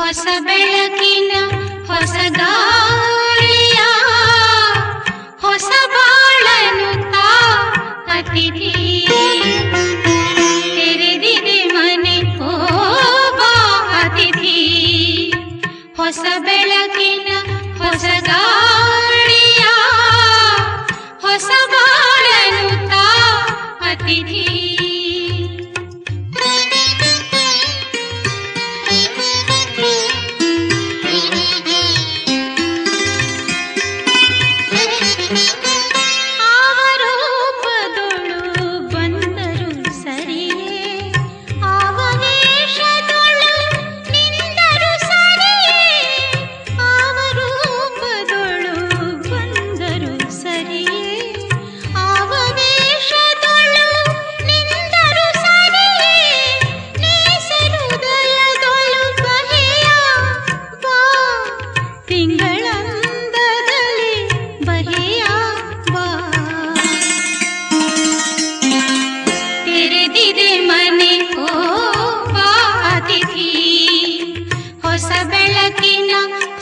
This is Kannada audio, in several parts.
ಹೊಸ ಬೆಳಕಿನ ಹೊಸ ಗಾಳಿಯ ಹೊಸ ಬಾಳನು ತಾ ಅತಿಥಿ ತೆರೆದಿದೆ ಮನೆ ಓ ಬಾ ಅತಿಥಿ ಹೊಸ ಬೆಳಕಿನ ಹೊಸ ಗಾಳಿಯ ಹೊಸ ಬಾಳನು ತಾ ಅತಿಥಿ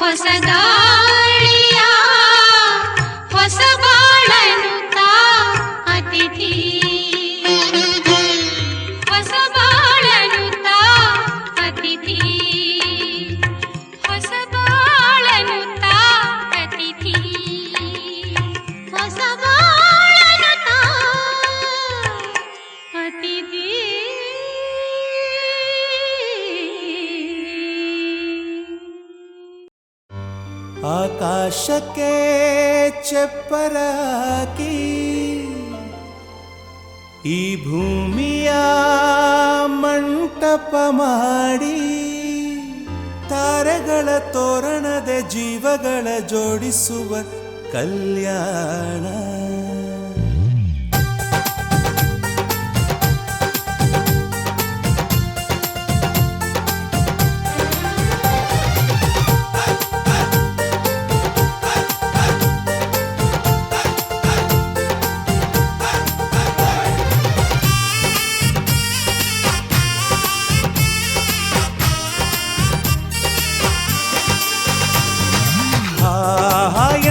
ಹೊಸ ಗಾಳಿಯ ಹೊಸ ಬಾಳನು ತಾ ಅತಿಥಿ ಹೊಸ ಬಾಳನು ತಾ ಅತಿಥಿ ಹೊಸ ಬಾಳನು ತಾ ಅತಿಥಿ ಹೊಸ ಬಾಳನು ತಾ ಅತಿಥಿ ಆಕಾಶಕ್ಕೆ ಚಪ್ಪರಾಕಿ ಈ ಭೂಮಿಯ ಮಂಟಪ ಮಾಡಿ ತಾರೆಗಳ ತೋರಣದ ಜೀವಗಳ ಜೋಡಿಸುವ ಕಲ್ಯಾಣ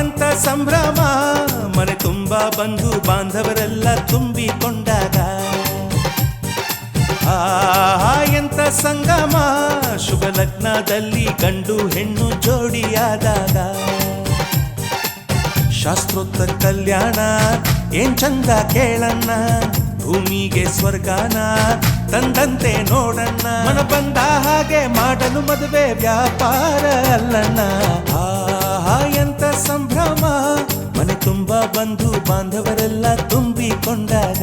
ಎಂತ ಸಂಭ್ರಮ ಮನೆ ತುಂಬ ಬಂಧು ಬಾಂಧವರೆಲ್ಲ ತುಂಬಿಕೊಂಡಾಗ ಎಂತ ಸಂಗಮ ಶುಭ ಲಗ್ನದಲ್ಲಿ ಗಂಡು ಹೆಣ್ಣು ಜೋಡಿಯಾದಾಗ ಶಾಸ್ತ್ರೋತ್ತರ ಕಲ್ಯಾಣ ಏನ್ ಚಂದ ಕೇಳಣ್ಣ ಭೂಮಿಗೆ ಸ್ವರ್ಗಾನ ತಂದಂತೆ ನೋಡಣ್ಣ ಮನ ಬಂದ ಹಾಗೆ ಮಾಡಲು ಮದುವೆ ವ್ಯಾಪಾರ ಅಲ್ಲಣ್ಣ ಎಂತ ಸಂಭ್ರಮ ಮನೆ ತುಂಬ ಬಂಧು ಬಾಂಧವರೆಲ್ಲ ತುಂಬಿಕೊಂಡಾಗ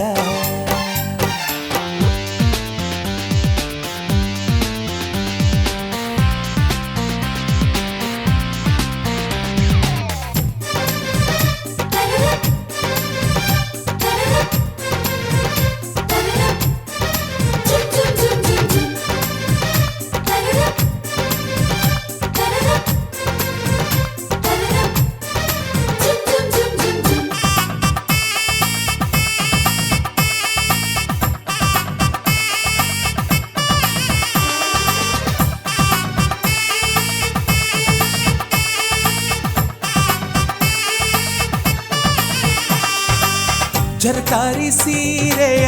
ಜರಕಾರಿ ಸೀರೆಯ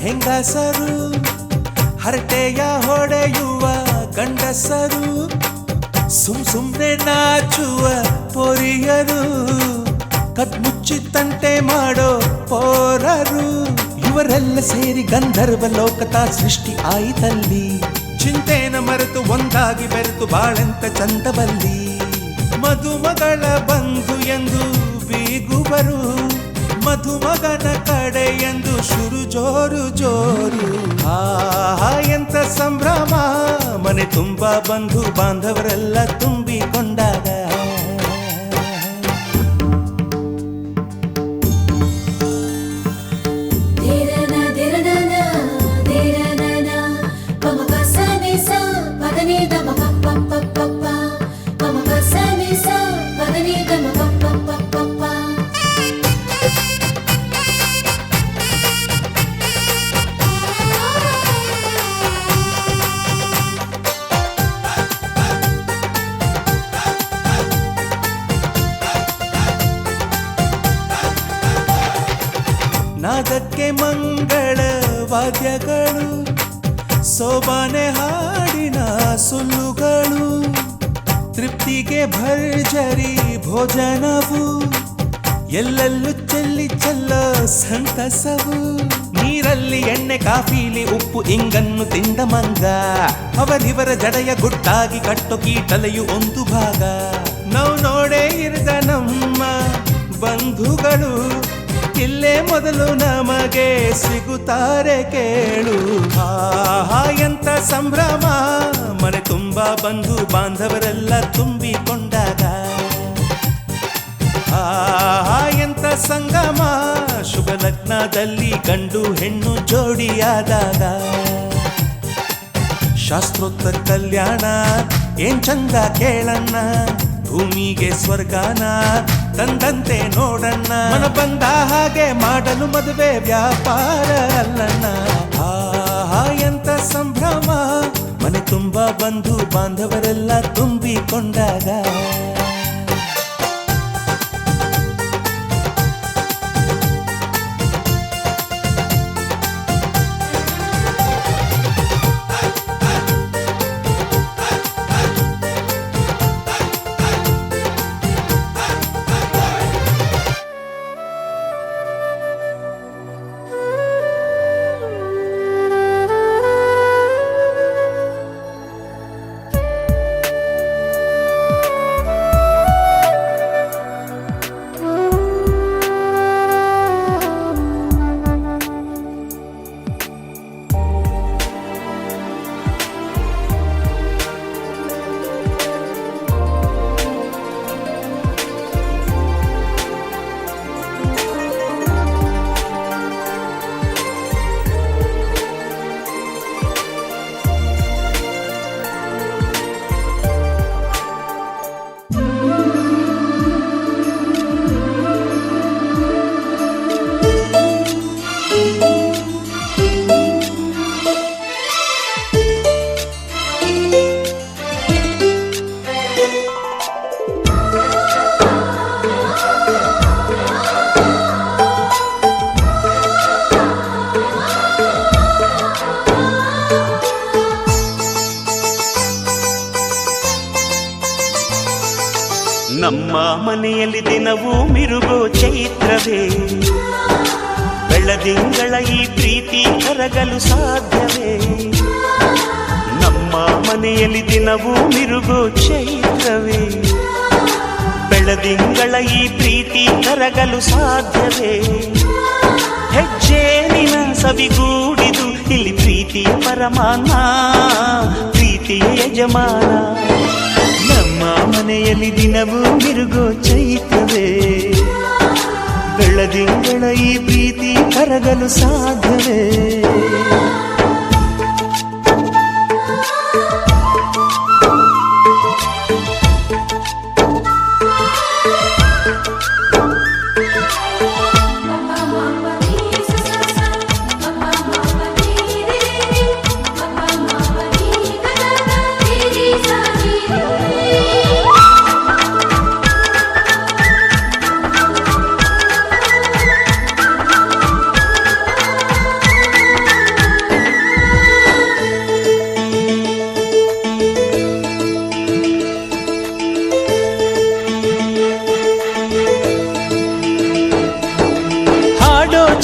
ಹೆಂಗಸರು ಹರಟೆಯ ಹೊಡೆಯುವ ಗಂಡಸರು ಸುಮ್ನೆ ನಾಚುವ ಪೊರಿಯರು ಕದ್ಮುಚ್ಚಿ ತಂಟೆ ಮಾಡೋ ಪೋರರು ಇವರೆಲ್ಲ ಸೇರಿ ಗಂಧರ್ವ ಲೋಕದ ಸೃಷ್ಟಿ ಆಯಿತಲ್ಲಿ ಚಿಂತೆನ ಮರೆತು ಒಂದಾಗಿ ಬೆರೆತು ಬಾಳೆಂತ ಚಂದವಲ್ಲಿ ಮದುಮಗಳ ಬಂಧು ಎಂದು ಬೀಗುವರು ಮಧುಮಗನ ಕಡೆ ಎಂದು ಶುರು ಜೋರು ಜೋರು ಎಂತ ಸಂಭ್ರಮ ಮನೆ ತುಂಬ ಬಂಧು ಬಾಂಧವರೆಲ್ಲ ತುಂಬಿಕೊಂಡಾಗ ರಾಗಕ್ಕೆ ಮಂಗಳ ವಾದ್ಯಗಳು, ಸೋಬಾನೆ ಹಾಡಿನ ಸುಳ್ಳುಗಳು, ತೃಪ್ತಿಗೆ ಭರ್ಜರಿ ಭೋಜನವು, ಎಲ್ಲೆಲ್ಲೂ ಚೆಲ್ಲಿ ಚೆಲ್ಲೋ ಸಂತಸವು. ನೀರಲ್ಲಿ ಎಣ್ಣೆ ಕಾಫಿಲಿ ಉಪ್ಪು ಇಂಗನ್ನು ತಿಂದ ಮಂಗ, ಅವರಿವರ ಜಡೆಯ ಗುಟ್ಟಾಗಿ ಕಟ್ಟೋ ಕೀಟಲೆಯು ಒಂದು ಭಾಗ. ನಾವು ನೋಡೇ ಇರದ ನಮ್ಮ ಬಂಧುಗಳು ಇಲ್ಲೇ ಮೊದಲು ನಮಗೆ ಸಿಗುತ್ತಾರೆ ಕೇಳು. ಆಹಾ ಎಂತ ಸಂಭ್ರಮ, ಮನೆ ತುಂಬ ಬಂಧು ಬಾಂಧವರೆಲ್ಲ ತುಂಬಿಕೊಂಡಾಗ. ಆಹಾ ಎಂತ ಸಂಗಮ, ಶುಭ ಲಗ್ನದಲ್ಲಿ ಗಂಡು ಹೆಣ್ಣು ಜೋಡಿಯಾದಾಗ. ಶಾಸ್ತ್ರೋಕ್ತ ಕಲ್ಯಾಣ ಏನ್ ಚಂದ ಕೇಳಣ್ಣ, ಭೂಮಿಗೆ ಸ್ವರ್ಗಾನ ತಂದಂತೆ ನೋಡಣ್ಣ. ಮನ ಬಂದ ಹಾಗೆ ಮಾಡಲು ಮದುವೆ ವ್ಯಾಪಾರ ಅಲ್ಲಣ್ಣ. ಆಹಾ ಎಂತ ಸಂಭ್ರಮ, ಮನೆ ತುಂಬ ಬಂಧು ಬಾಂಧವರೆಲ್ಲ ತುಂಬಿಕೊಂಡಾಗ. ನಮ್ಮ ಮನೆಯಲ್ಲಿ ದಿನವೂ ಮಿರುಗೋ ಚೈತ್ರವೇ, ಬೆಳದಿಂಗಳ ಈ ಪ್ರೀತಿ ಕರಗಲು ಸಾಧ್ಯವೇ. ನಮ್ಮ ಮನೆಯಲ್ಲಿ ದಿನವೂ ಮಿರುಗೋ ಚೈತ್ರವೇ, ಬೆಳದಿಂಗಳ ಈ ಪ್ರೀತಿ ಕರಗಲು ಸಾಧ್ಯವೇ. ಹೆಜ್ಜೇನಿನ ಸವಿಗೂಡಿದು ಇಲ್ಲಿ ಪ್ರೀತಿಯ ಪರಮಾನ, ಪ್ರೀತಿಯ ಯಜಮಾನ. ನಮ್ಮ ಮನೆಯಲ್ಲಿ ದಿನವೂ ಮಿರುಗೋ ಚೈತ್ರವೇ, ಬೆಳದಿಂಗಳ ಈ ಪ್ರೀತಿ ಕರಗಲು ಸಾಧ್ಯವೇ.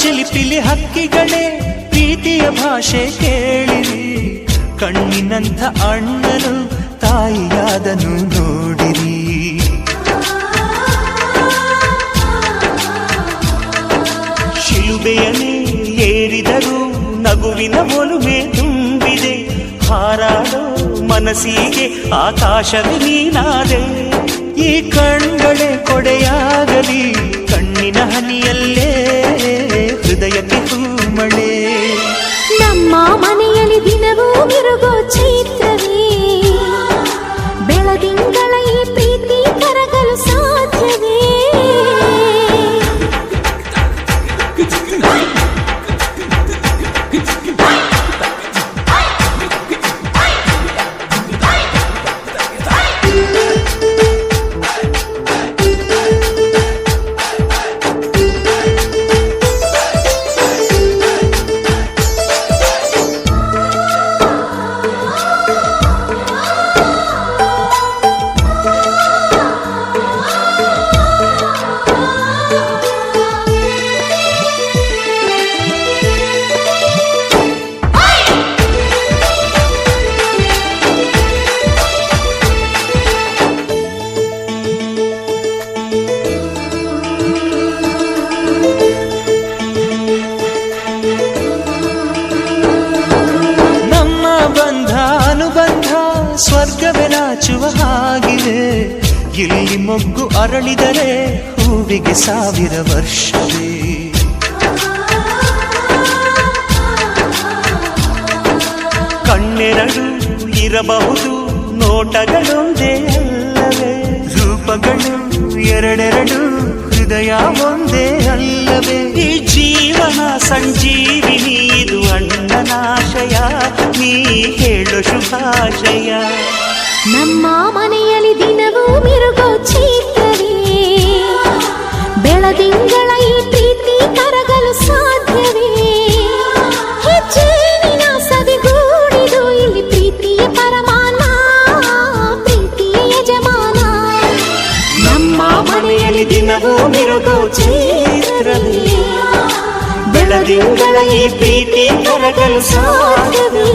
ಚಿಲಿಪಿಲಿ ಹಕ್ಕಿಗಳೇ ಪ್ರೀತಿಯ ಭಾಷೆ ಕೇಳಿರಿ, ಕಣ್ಣಿನಂಥ ಅಣ್ಣನು ತಾಯಿಯಾದನು ನೋಡಿರಿ. ಶಿಲುಬೆಯನೇ ಏರಿದರೂ ನಗುವಿನ ಒಲುಮೆ ತುಂಬಿದೆ, ಹಾರಾಡೋ ಮನಸ್ಸಿಗೆ ಆಕಾಶವೇ ನೀನಾದೆ. ಈ ಕಣ್ಗಳೇ ಕೊಡೆಯಾಗಲಿ, ಕಣ್ಣಿನ ಹನಿಯಲ್ಲೇ ಹೃದಯಕ್ಕೆ ಹೂಮಳೆ. ನಮ್ಮ ಮನೆಯಲ್ಲಿ ದಿನವೂ ಮಿರುಗೋ ಚೈತ್ರವೇ, ಬೆಳದಿಂಗಳ ಈ ಪ್ರೀತಿ ಕರಗಲು ಸಾಧ್ಯವೇ. ಮೊಗ್ಗು ಅರಳಿದರೆ ಹೂವಿಗೆ 1000 ವರ್ಷವೇ. ಕಣ್ಣೆರಡು ಇರಬಹುದು ನೋಟಗಳೊಂದೇ ಅಲ್ಲವೇ, ರೂಪಗಳು ಎರಡೆರಡು ಹೃದಯ ಒಂದೇ ಅಲ್ಲವೇ. ಈ ಜೀವನ ಸಂಜೀವಿನಿ ಇದು ಅಣ್ಣನಾಶಯ, ನೀ ಹೇಳು ಶುಭಾಶಯ. ನಮ್ಮ ಮನೆಯಲ್ಲಿ ದಿನವೂ ಮಿರುಗೋ ಚೈತ್ರವೇ, ಬೆಳದಿಂಗಳ ಈ ಪ್ರೀತಿ ಕರಗಲು ಸಾಧ್ಯವೇ. ಹೆಚ್ಚೇನಿನ ಸವಿಗೂಡಿದು ಇಲ್ಲಿ ಪ್ರೀತಿಯ ಪರಮಾನ, ಪ್ರೀತಿಯ ಯಜಮಾನ. ನಮ್ಮ ಮನೆಯಲ್ಲಿ ದಿನವೂ ಮಿರುಗೋ ಚೈತ್ರವೇ, ಬೆಳದಿಂಗಳ ಈ ಪ್ರೀತಿ ಕರಗಲು ಸಾಧ್ಯವೇ.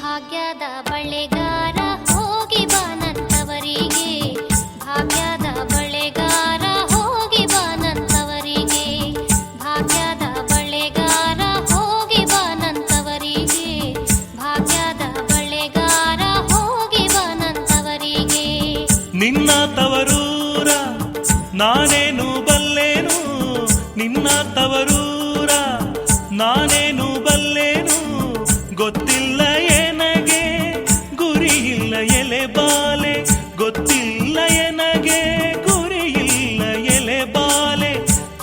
ಭಾಗ್ಯದ ಬಳೆಗಾರ ಹೋಗಿ ಬಾನಂತವರಿಗೆ, ಭಾಗ್ಯದ ಬಳೆಗಾರ ಹೋಗಿ ಬಾನಂತವರಿಗೆ, ಭಾಗ್ಯದ ಬಳೆಗಾರ ಹೋಗಿ ಬಾನಂತವರಿಗೆ, ಭಾಗ್ಯದ ಬಳೆಗಾರ ಹೋಗಿ ಬಾನಂತವರಿಗೆ. ನಿನ್ನ ತವರೂರ ನಾನೇನು ಬಲ್ಲೇನು, ನಿನ್ನ ತವರೂರ ನಾನೇನು ಬಲ್ಲೇನು, ಗೊತ್ತಿಲ್ಲ ಎನಗೆ ಗುರಿಯಿಲ್ಲ ಎಲೆ ಬಾಲೆ, ಗೊತ್ತಿಲ್ಲ ಎನಗೆ ಗುರಿಯಿಲ್ಲ ಎಲೆ ಬಾಲೆ,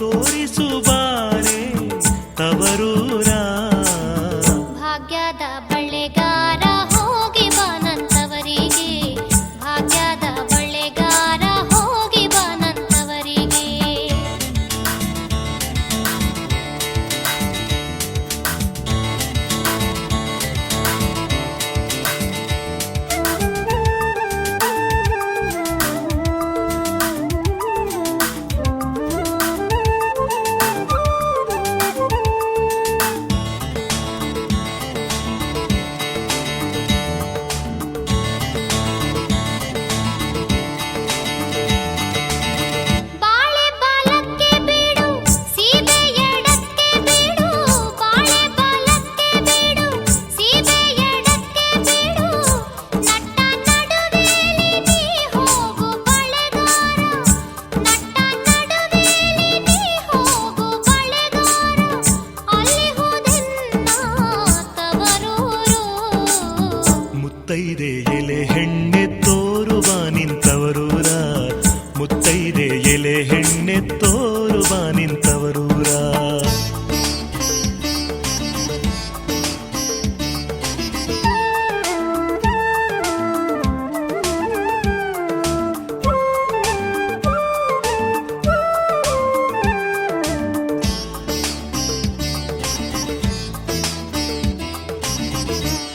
ತೋರಿಸುಬಾರೆ ತವರೂರ. ಭಾಗ್ಯದ ಬಳೆಗಾರ ಹೋಗಿ ಬಾನಂತವರಿಗೆ, ಭಾಗ್ಯದ ಬಳೆಗಾರ ಹೋಗಿ ಬಾನಂತವರಿಗೆ. ಬಾಳೆ ಬಾಲಕ್ಕೆ ಬೀಡು ಸೀಬೆ ಎಡಕ್ಕೆ ಬೀಡು, ಬಾಳೆ ಬಾಲಕ್ಕೆ ಬೀಡು ಸೀಬೆ ಎಡಕ್ಕೆ ಬೀಡು, ನಟ್ಟ ನಡುವೆಲಿ ನೀ ಹೋಗು ಬಳೆಗಾರ, ನಟ್ಟ ನಡುವೆಲಿ ನೀ ಹೋಗು ಬಳೆಗಾರ, ಅಲ್ಲಿ ಹೋದೆನ್ನ ತವರೂರು. ಮುತ್ತೈದೆ ಎಲೆ ಹೆಣ್ಣೆ ತೋರುವ ನಿಂತವರೂರ, ಮುತ್ತೈದೆ ಎಲೆ ಹೆಣ್ಣೆ ತೋರುವ ನಿಂತವರೂರ.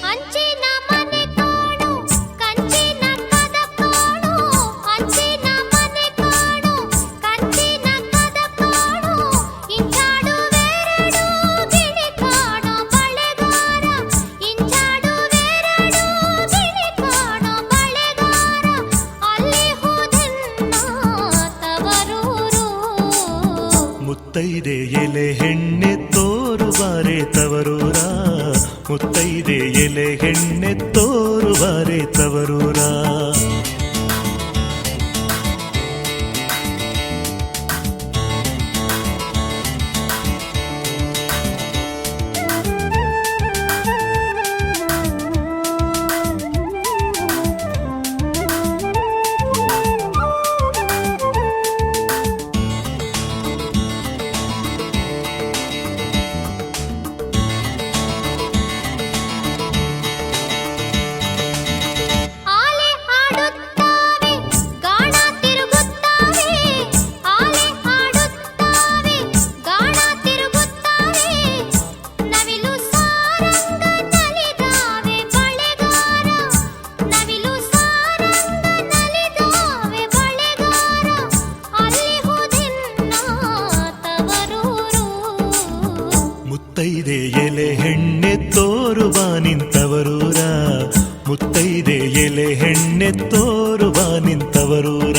ಅಂಚಿನ ಮನೆ ಕಾಣು ಕಂಚಿನ ಕದ ಕಾಣು, ಅಂಚಿನ ಮನೆ ಕಾಣು ಕಂಚಿನ ಕದ ಕಾಣು, ಇಂಚಾಡುವೆರಡು ಗಿಣಿ ಕಾಣೋ ಬಳೆಗಾರ, ಇಂಚಾಡುವೆರಡು ಗಿಣಿ ಕಾಣೋ ಬಳೆಗಾರ, ಅಲ್ಲಿ ಹೋದೆನ್ನ ತವರೂರು. ಮುತ್ತೈದೆ ಎಲೆ ಹೆಣ್ಣೆ ತೋರುಬಾರೆ ತವರೂರ, ಮುತ್ತೈದೆ ಎಲೆ ಹೆಣ್ಣೆ ತೋರುಬಾರೆ ತವರೂರ. ತೋರುವ ನಿಂತವರೂರ.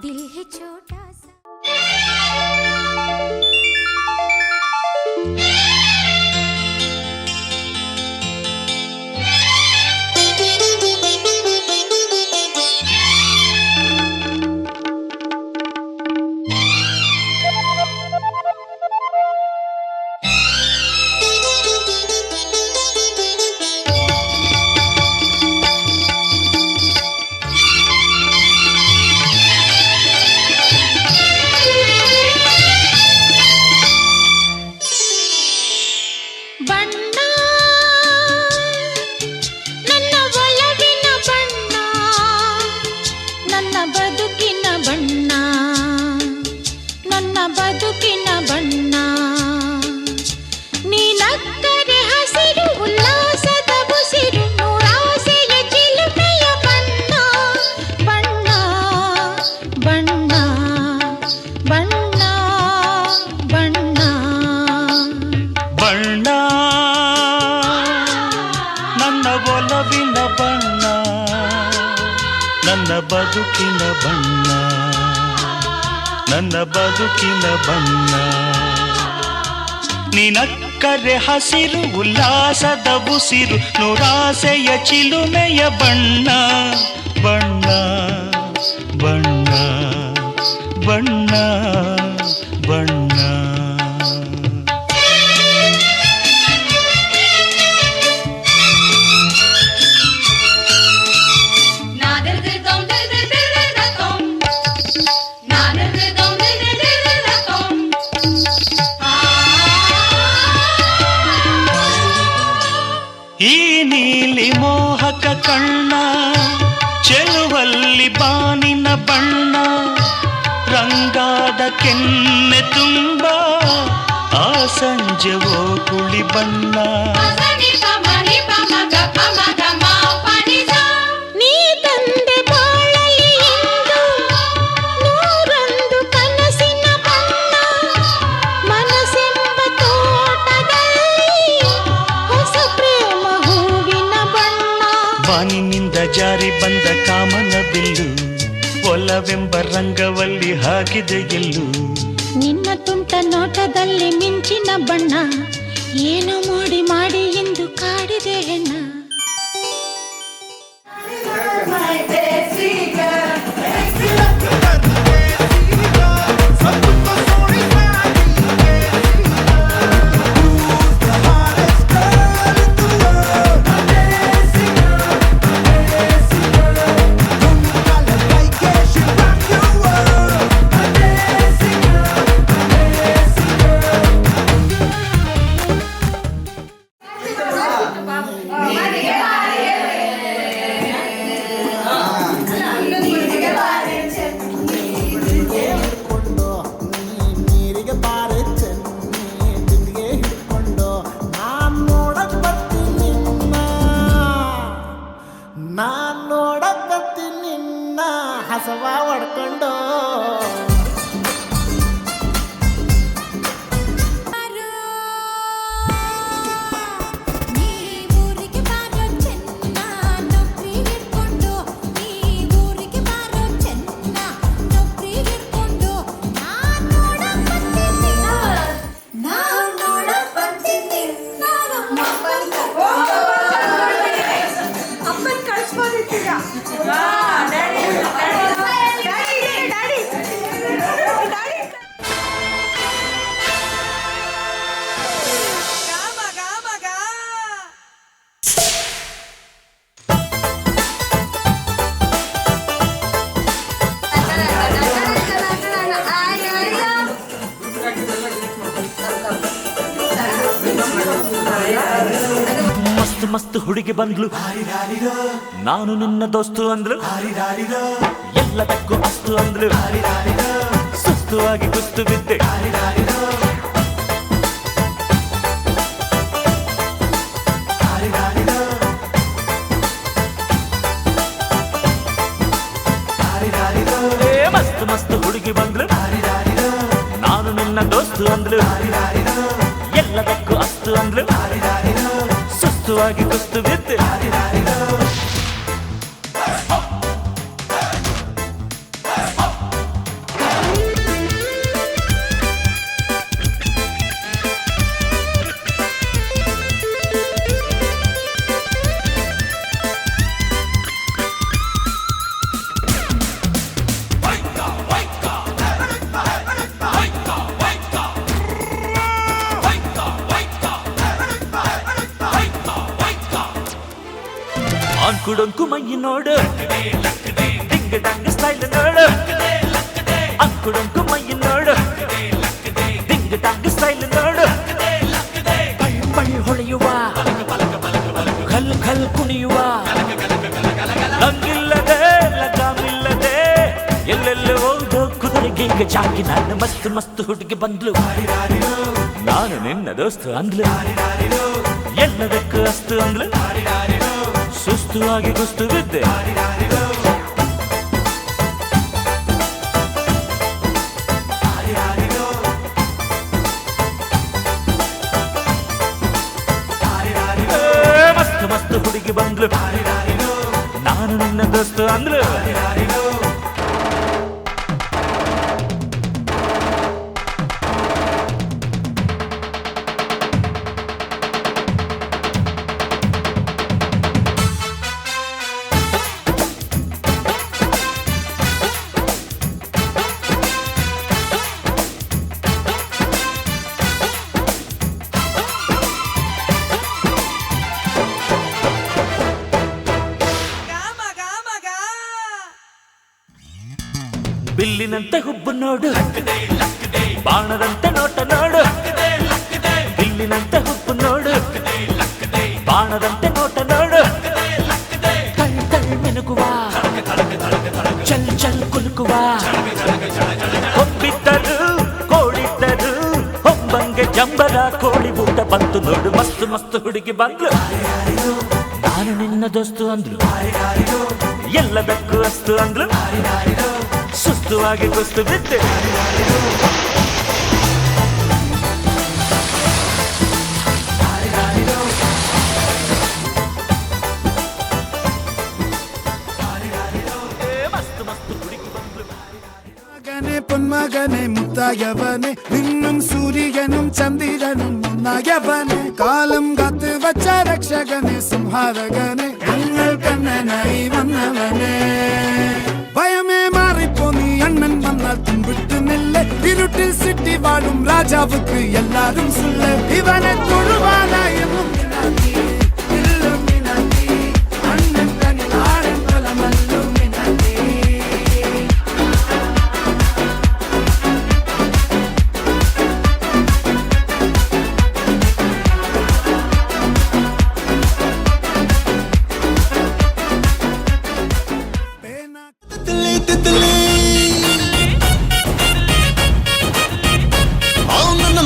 दिल है छोटा सा ಬಣ್ಣ ನನ್ನ ಒಲವಿನ ಬಣ್ಣ ನನ್ನ ಬದುಕಿನ ಬಣ್ಣ ನನ್ನ ಬದುಕಿನ ಬಣ್ಣ ನೀನಕ್ಕರೆ ಹಸಿರು ಉಲ್ಲಾಸದ ಉಸಿರು ನೂರಾಸೆಯ ಚಿಲುಮೆಯ ಬಣ್ಣ ಬಣ್ಣ ಬಣ್ಣ ಬಣ್ಣ ಬಣ್ಣ ಬಣ್ಣ ನನ್ನ ಒಲವಿನ ಬಣ್ಣ ನನ್ನ ಬದುಕಿನ ಬಣ್ಣ ನನ್ನ ಬದುಕಿನ ಬಣ್ಣ ನಿನಕ್ಕರೆ ಹಸಿರು ಉಲ್ಲಾಸದ ಉಸಿರು ನೂರಾಸೆಯ ಚಿಲುಮೆಯ ಬಣ್ಣ ಬಣ್ಣ ಬಣ್ಣ ಬಣ್ಣ ಬಣ್ಣ ಈ ನೀಲಿ ಮೋಹಕ ಕಣ್ಣ ಚೆಲುವಲ್ಲಿ ಬಾನಿನ ಬಣ್ಣ ರಂಗಾದ ಕೆನ್ನೆ ತುಂಬ ಆ ಸಂಜೆವೋ ಕುಳಿ ಬಣ್ಣ ನೀ ತಂದೆ ಬಾಳಲಿ ಎಂದು ನೂರೊಂದು ಕನಸಿನ ಬಣ್ಣ ಮನಸ್ಸೆಂಬ ತೋಟದಲ್ಲಿ ಹೊಸ ಪ್ರೇಮ ಹೂವಿನ ಬಣ್ಣ ಬಾನಿನಿಂದ ಜಾರಿ ಬಂದ ಕಾಮನ ಬಿಲ್ಲು ಒಲವೆಂಬ ರಂಗವಲ್ಲಿ ಹಾಕಿದೆ ಗೆಲ್ಲು ನಿನ್ನ ತುಂಟ ನೋಟದಲ್ಲಿ ಮಿಂಚಿನ ಬಣ್ಣ ಏನು ಮಾಡಿ ಮಾಡಿ ಎಂದು ಕಾಡಿದೆ ಹೆಣ್ಣ ಮಸ್ತ್ ಹುಡುಗಿ ಬಂದ್ಲು ನಾನು ನಿನ್ನ ದೋಸ್ತು ಅಂದ್ಲು ಎಲ್ಲದಕ್ಕೂ ಅಸ್ತು ಅಂದ್ಲು ಸುಸ್ತುವಾಗಿ ಕುಸ್ತು ಬಿದ್ದೆ ಮಸ್ತ್ ಮಸ್ತ್ ಹುಡುಗಿ ಬಂದ್ಲು ನಾನು ನಿನ್ನ ದೋಸ್ತು ಅಂದ್ಲು ಎಲ್ಲದಕ್ಕೂ ಅಸ್ತು ಅಂದ್ಲು ಸುಸ್ತುವಾಗಿ ಕುಸ್ತು ಬಿದ್ದೆ ಅಂಕುಡೊಂಕು ಮೈ ನೋಡು ಡಿಂಗ್ ಡಂಗ್ ಸ್ಟೈಲ್ ನೋಡು ಅಂಕುಡೊಂಕು ಮೈ ನೋಡು ಡಿಂಗ್ ಡಂಗ್ ಸ್ಟೈಲ್ ನೋಡು ಪೈ ಪೈ ಹೊಳೆಯುವ ಖಲ್ ಖಲ್ ಕುಣಿಯುವ ಲಂಗಿಲ್ಲದೆ ಲಗಾಮಿಲ್ಲದೆ ಎಲ್ಲೆಲ್ಲ ಹೋದೋ ಕುದುರೆಗೆ ಈಗ ಜಾಕಿ ನಾನು ಮಸ್ತ್ ಮಸ್ತ್ ಹುಡುಗಿ ಬಂದ್ಲು ನಾನು ನಿನ್ನ ದೋಸ್ತು ಅಂದ್ಲು ಎಲ್ಲದಕ್ಕೂ ಅಸ್ತು ಅಂದ್ಲು ಸುಸ್ತುವಾಗಿ ಕುಸ್ತು ಬಿದ್ದೆ ಮಸ್ತ್ ಮಸ್ತ್ ಹುಡುಗಿ ಬಂದ್ಲು ನಾನು ನಿನ್ನ ದೋಸ್ತು ಅಂದ್ಲು ಬಿಲ್ಲಿನಂತೆ ಹುಬ್ಬು ನೋಡು ಬಾಣದಂತೆ ನೋಟ ನೋಡು ಬಿಲ್ಲಿನಂತೆ ಹುಬ್ಬು ನೋಡು ಬಾಣದಂತೆ ನೋಟ ನೋಡು ಕಳ್ ಕಳ್ ಮಿನುಗುವ ಚಲ್ ಚಲ್ ಕುಲುಕುವ ಹೊಬ್ಬಿದ್ದರು ಕೋಡಿದ್ದರು ಹೊಂಬಂಗೆ ಜಂಬರ ಕೋಳಿ ಊಟ ಬಂತು ನೋಡು ಮಸ್ತ್ ಮಸ್ತ್ ಹುಡುಗಿ ಬಂದ್ಲು ನಾನು ನಿನ್ನ ದೋಸ್ತು ಅಂದ್ಲು ಎಲ್ಲದಕ್ಕೂ ಅಸ್ತು ಅಂದ್ಲು ಸುಸ್ತುವಾಗಿ ಕುಸ್ತು ಬಿದ್ದೆ ಮಸ್ತ್ ಮಸ್ತ್ ಹುಡುಗಿ ಬಂದ್ಲು മകനെ പൊന്മകനെ മുത്തായവനെ നിന്നും സൂര്യനും ചന്ദ്രനും ഒന്നായവനെ കാലം കാത്ത് വച്ച രക്ഷകനെ സംഹാരകനെ ഞങ്ങൾ കണ്ണനായി വന്നവനെ ഭയമേ മാറിപ്പോ നീ അണ്ണൻ വന്നാൽ തുമ്പിട്ട് നില്ല് ഇരുട്ടിൽ സിറ്റി വാഴും രാജാവുക്ക് എല്ലാരും സുല്ല് ഇവനെ തൊഴുവാനായി അണ്ണൻ തനി നാടൻ കൊലമല്ലും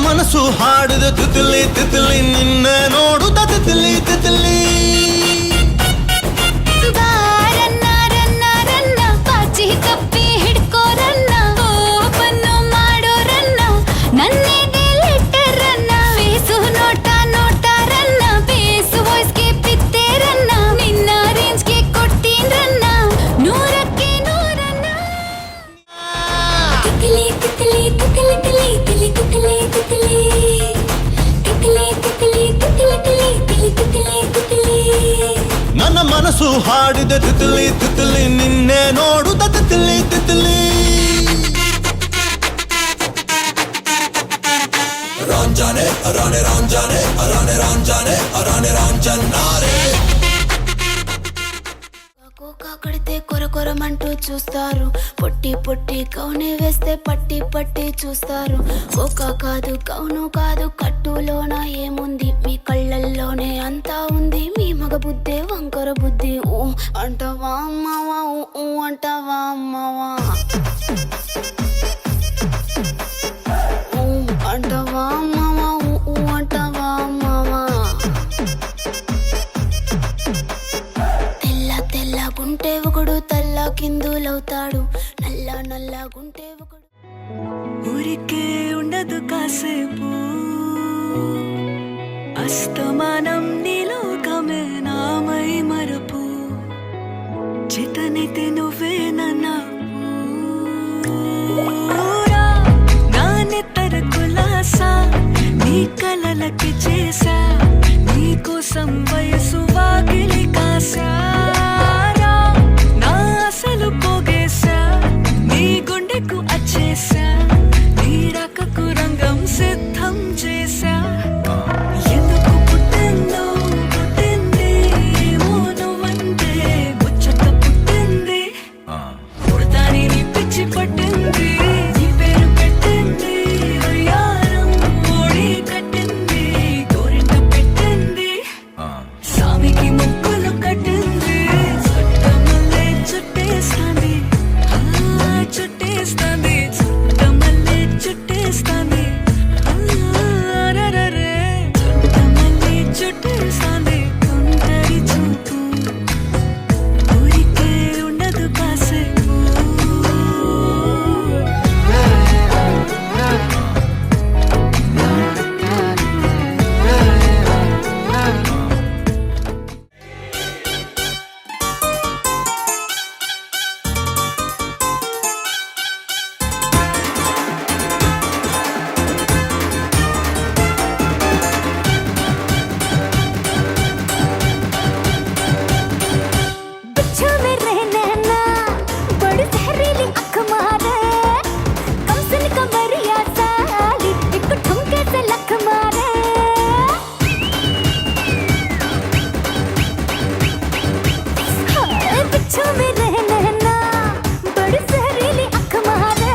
ಮನಸ್ಸು ಹಾಡಿದ ತಿತಲಿ ತಿತಲಿ ನಿನ್ನ ನೋಡುತ್ತ ತಿತಲಿ ತಿತಲಿ ರನ್ನ ರನ್ನ ರನ್ನ ಪಾಚಿ ಕಪ್ಪಿ ಹಿಡ್ಕೋರನ್ನ ಓಪನ್ನು ಮಾಡೋರನ್ನ ನನ್ನೆದೆ ಲೆಟರನ್ನ ಫೇಸು ನೋಟ ನೋಟಾರನ್ನ ಫೇಸು ವಾಯ್ಸ್ಗೆ ಪಿತ್ತೇರನ್ನ ನಿನ್ನ ರೇಂಜ್ಗೆ ಕೊಟ್ಟೀನ್ರನ್ನ ನೂರಕ್ಕೆ ನೂರನ್ನ ತಿತಲಿ ತಿತಲಿ ತಿತಲಿ ತಿಲಿ ತಿಲಿ ತಿತಲಿ ತಿತಲಿ ತಿತಲಿ ತಿತಲಿ ತಿತಲಿ ತಿಲಿ ತಿಲಿ ತಿತಲಿ ನನ್ನ ಮನಸ್ಸು ಹಾಡಿದ ತಿತಲಿ ತಿತಲಿ ನಿನ್ನೆ ನೋಡುತ್ತ ತಿತಲಿ ತಿತಲಿ ರಾಂಜಾನೆ ಅರಾನೆ ರಾಂಜಾನೆ ಅರಾನೆ ರಾಂಜಾನೆ ಅರಾನೆ ರಾಂಜನ್ನಾರೆ కోకా కడితే కొర కొరమంటూ చూస్తారు పొట్టి పొట్టి కౌనే వేస్తే పట్టి పట్టి చూస్తారు కోకా కాదు కౌను కాదు కట్టులోన ఏముంది మీ కళ్ళల్లోనే అంతా ఉంది మీ బుద్ధే వంకర బుద్ధి ఊ అంటవా అమ్మవా ఊ అంటవా అమ్మవా ఊ అంటవా అమ్మవా ఊ అంటవా అమ్మవా తెల్ల తెల్లగుంటే ఒకడు తల్ల కిందులవుతాడు నల్ల నల్లగుంటే ఒకడు ఊరికే ఉండదు కాసేపు అస్తమానం నీలోకమే నామై మరపు చేతనైతే నువ్వే నా నెత్తర కులాసా నీ కలలకి చేసా నీ కోసం వయసు వాకిలి కాసా నా అసలు పోగేసా నీ గుండెకు అచ్చేసా నీ రకకు రంగం సిద్ధం చేసా ఎందుకు పుట్టిందో పుట్టింది ఏమో నువ్వంటే ముచ్చట పుట్టింది పుడతాని నీ పిచ్చి పట్టింది నీ పేరు పెట్టింది వయ్యారం ఓడి కట్టింది గోరింట పెట్టింది సామికి ముక్కులు కట్టింది చుట్టమల్లే చుట్టేస్తాంది చుట్టేస్తాంది చుట్టమల్లే చుట్టేస్తాంది రరరే చుట్టమల్లే చుట్టేస్తాంది కుంటడి చూపు ఊరికే ఉండదు కాసేపు बिच्छू में रहना ना बड़ी जहरीली अख मारे कमसन कमरिया साली एक ठुमके से लख मारे हाय बिच्छू में रहना ना बड़ी जहरीली अख मारे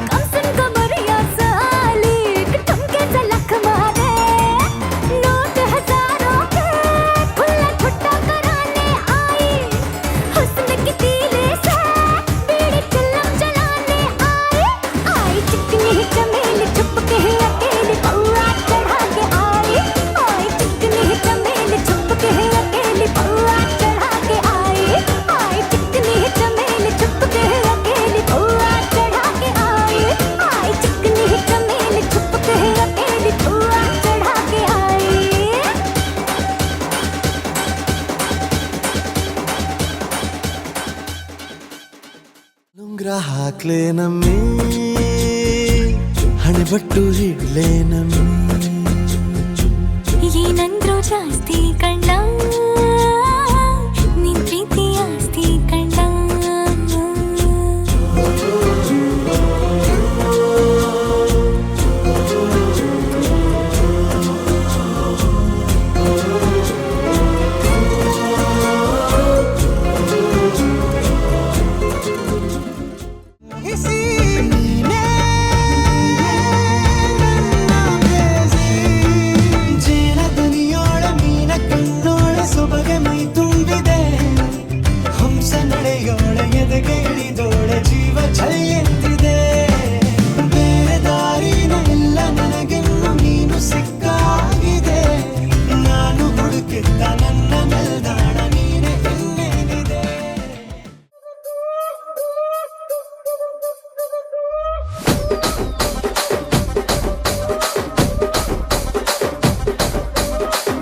कमसन कमरिया साली एक ठुमके से लख मारे नोट हजारों के खुला छुट्टा कराने आई हुस्न की तीले से बीड़ी चिल्लम जलाने आई चिकनी चमेली छुप के अकेली पौआ चढ़ा के आई चिकनी चमेली छुप के अकेली पौआ चढ़ा के आई चिकनी चमेली छुप के अकेली पौआ चढ़ा के आई चिकनी चमेली छुप के अकेली पौआ चढ़ा के आई ಲುಂಗ್ರ ಹಾಕ್ಲೇನಮ್ಮಿ ಹಣೆಬಟ್ಟು ಹಿಡ್ಲೇನಮ್ಮಿ ಏನಂದ್ರು ಜಾಸ್ತಿ ಕಂಡ ನಿನ್ ಪ್ರೀತಿ ಆಸ್ತಿ ಕಂಡ ಜೇನ ದನಿಯೋಳ ಮೀನ ಕಣ್ಣೋಳ ಸೊಬಗೆ ಮೈ ತುಂಬಿದೆ ಹಂಸ ನಡೆಯೋಳ ಎದೆಗೆ ಇಳಿದೋಳ ಜೀವ ಚಲಿಯಂತಿದೆ ಬೇರೆ ದಾರಿನ ಇಲ್ಲ ನನಗೆನ್ನು ನೀನು ಸಿಕ್ಕಾಗಿದೆ ನಾನು ಹುಡುಕಿದ್ದ ನನ್ನ ನಿಲ್ದಾಣ ನೀನೆ ಇನ್ನೇನಿದೆ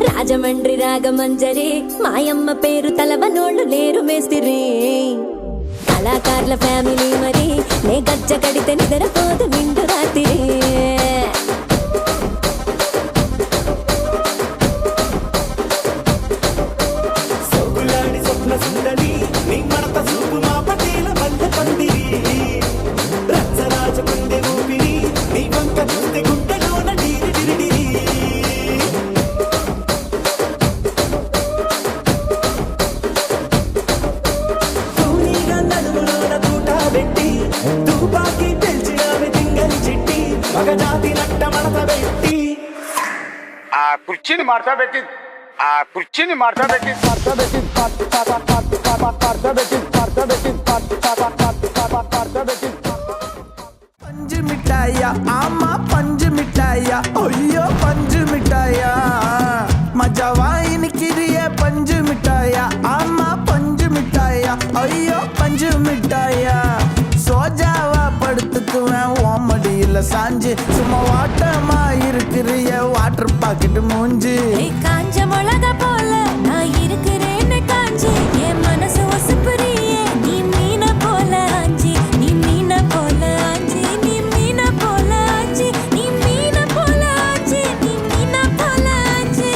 రాజమండ్రి రాగమంజరి మాయమ్మ పేరు తలవనోళ్ళు లేరు మేస్తిరి కళాకారుల ఫ్యామిలీ మరి నే గజ్జ కడితే నిద్రపోదు నిండు రాత్రి సోకులాడి స్వప్న సుందరి నీ మడత సూపు మా పటేల బంద పందిరి రచ్చరాజ పందె ఊపిరి నీ వంక చూస్తే గుండెలోన డీరి డిరిడిరి తూనీగా నడుములోన తూట పెట్టి తుపాకి పెంచి ఆమె తింగని చిట్టి మగజాతి నట్ట మడత పెట్టి ఆ కుర్చీని మడత పెట్టి ಆ ಕುರ್ಚಿನಿ ಮಾಡ್ಸಬೇಕಿತ್ತು पंज मिठाइया आमा पंज मिठाइया ओयो पंज मिठाइया मजवाइन किरिए पंज मिठाइया आमा पंज मिठाइया ओयो पंज मिठाइया सो जावा படுத்துக்குவேன் ஓமடியில சாஞ்சு சும்மா வாட்டமா இருக்கிறிய வாட்டர் பாக்கெட் மூஞ்சி காஞ்ச மிளகா போல நான் இருக்கிறேன்னு காஞ்சி என் மனசு ஒசுப்புறியே நீ மீன போல ஆஞ்சி நீ மீன போல ஆஞ்சி நீ மீன போல ஆஞ்சி நீ மீன போல ஆஞ்சி நீ மீன போல ஆஞ்சி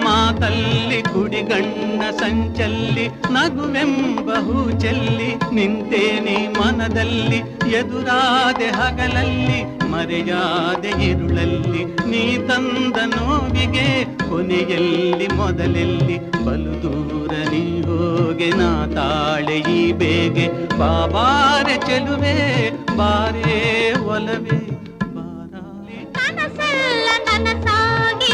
ಮಾತಲ್ಲಿ ಕುಡಿಗಣ್ಣ ಸಂಚಲ್ಲಿ ನಗುವೆಂಬ ಹೂ ಚೆಲ್ಲಿ ನಿಂತೇನೆ ಮನದಲ್ಲಿ ಎದುರಾದೆ ಹಗಲಲ್ಲಿ ಮರೆಯಾದೆ ಇರುಳಲ್ಲಿ ನೀ ತಂದ ನೋವಿಗೆ ಕೊನೆಯಲ್ಲಿ ಮೊದಲೆಲ್ಲಿ ಬಲು ದೂರ ನೀ ಹೋಗೆ ನಾ ತಾಳೆ ಈ ಬೇಗೆ ಬಾಬಾರೆ ಚೆಲುವೆ ಬಾರೇ ಒಲವೇ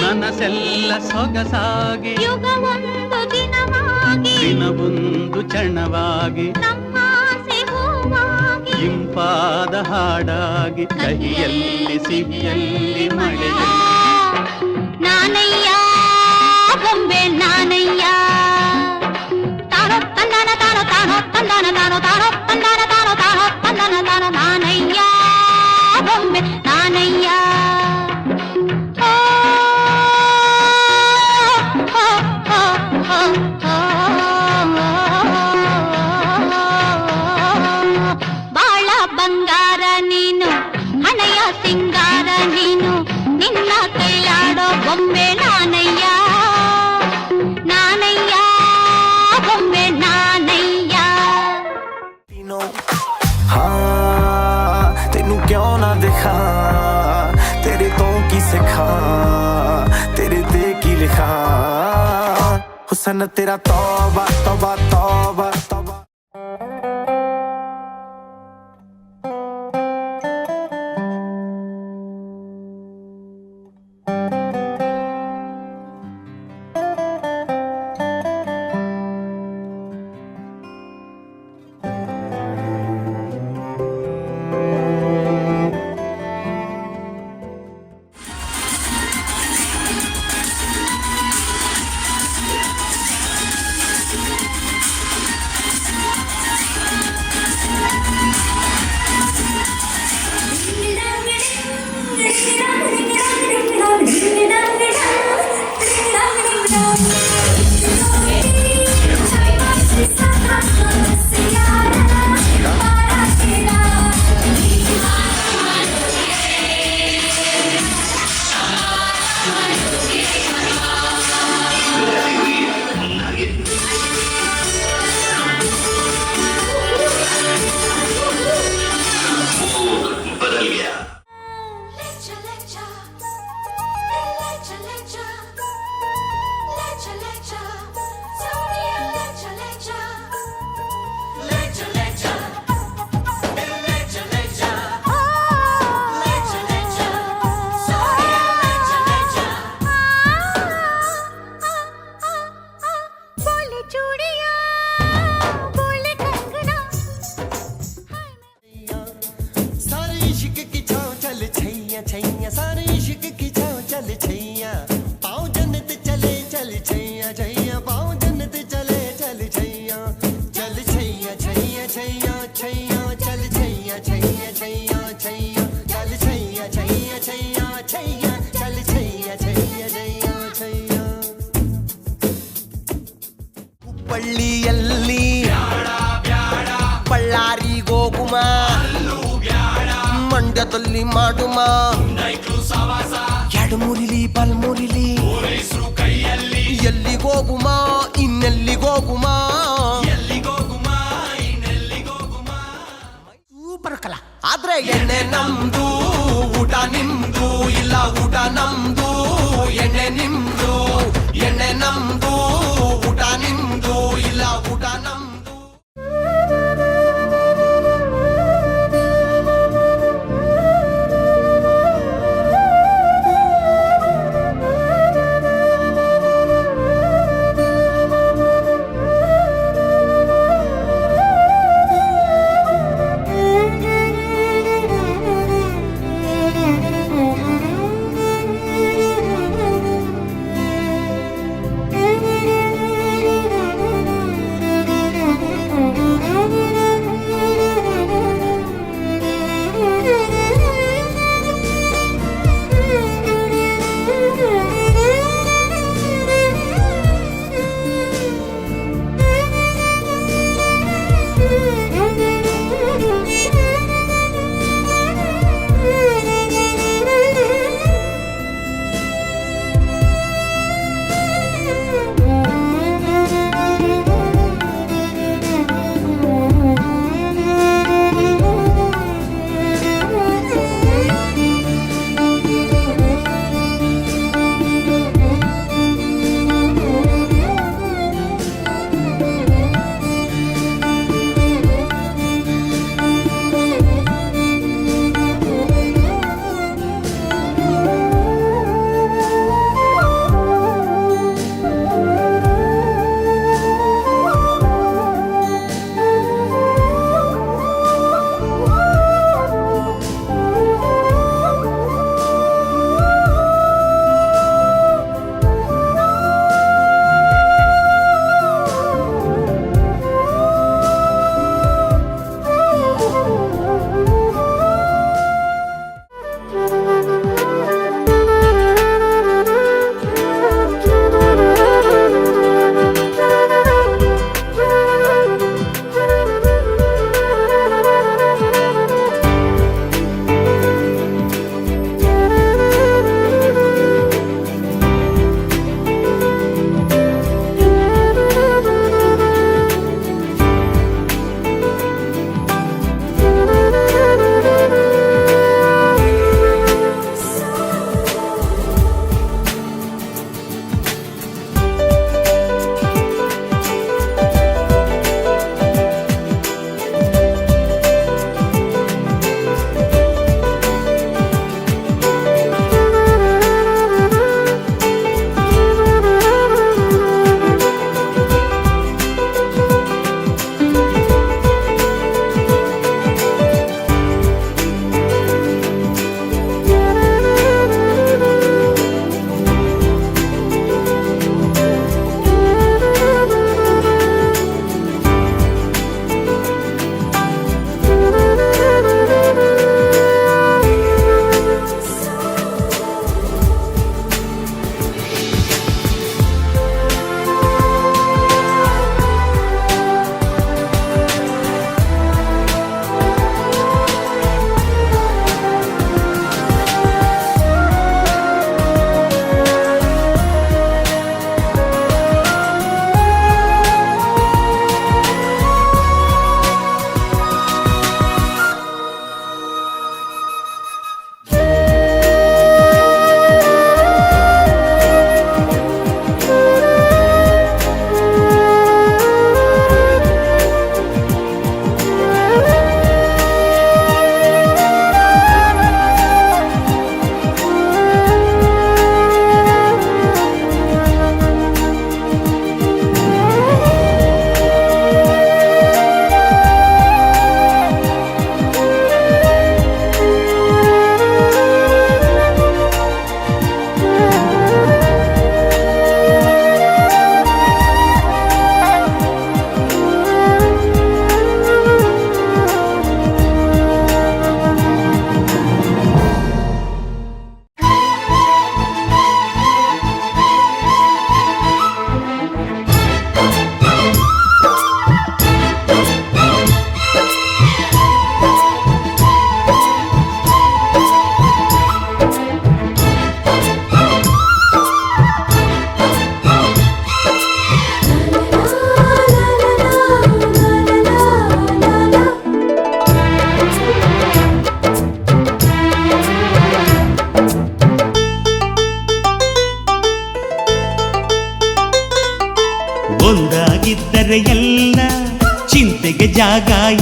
ನನಸೆಲ್ಲ ಸೊಗಸಾಗಿ ಯುಗವೊಂದು ದಿನವಾಗಿ ದಿನವೊಂದು ಕ್ಷಣವಾಗಿ ನಮ್ಮಾಸೆ ಹೂವಾಗಿ ಇಂಪಾದ ಹಾಡಾಗಿ ಕಹಿಯಲ್ಲಿ ಸಿಹಿಯಲ್ಲಿ ಮಳೆಯಲ್ಲಿ ನಾನಯ್ಯ ಬೊಂಬೆ ನಾನಯ್ಯ ತಾನೋ ತಂದಾನ ತಾನೋ ತಾನೋ ತಂದಾನ ತಾನೋ ತಾನೋ ತಂದಾನ ತಾನೋ ತಾನೋ ತಂದಾನ ತಾನೋ ನಾನಯ್ಯ ಬೊಂಬೆ ನಾನಯ್ಯ ಬಾಳ ಬಂಗಾರ ನೀನು ಹಣೆಯ ಸಿಂಗಾರ ನೀನು ನಿನ್ನ ಕೈಯಾಡೋ ಬೊಂಬೆ ನಾನಯ್ಯ ನಾನಯ್ಯ ಬೊಂಬೆ ನಾನಯ್ಯ हाँ तेनू क्यों ना देखा तेरे तो की सिखा तेरे दे की लिखा हुसन तेरा तौबा तौबा तौबा तौबा छैया छैया चल छैया छैया छैया छैया चल छैया छैया छैया छैया चल छैया छैया छैया छैया ಹುಬ್ಬಳ್ಳಿಯಲ್ಲಿ ಬಳ್ಳಾರಿಗೋಗುಮ ಮಂಡ್ಯದಲ್ಲಿ ಮಾಡುಮ ಎಡಮೂರಿಲಿ ಬಲ್ಮೂರಿಲಿ ಎಲ್ಲಿಗೋಗುಮ ಇನ್ನೆಲ್ಲಿಗೋಗುಮ ಸೂಪರ್ ಕಲಾ ಆದ್ರೆ ಎಣ್ಣೆ ನಮ್ದು ಊಟ ನಿಮ್ದು ಇಲ್ಲ ಊಟ ನಮ್ದು ಎಣ್ಣೆ ನಿಮ್ದು ಎಣ್ಣೆ ನಮ್ದು ಊಟ ನಿಮ್ದು ಇಲ್ಲ ಊಟ ನಮ್ದು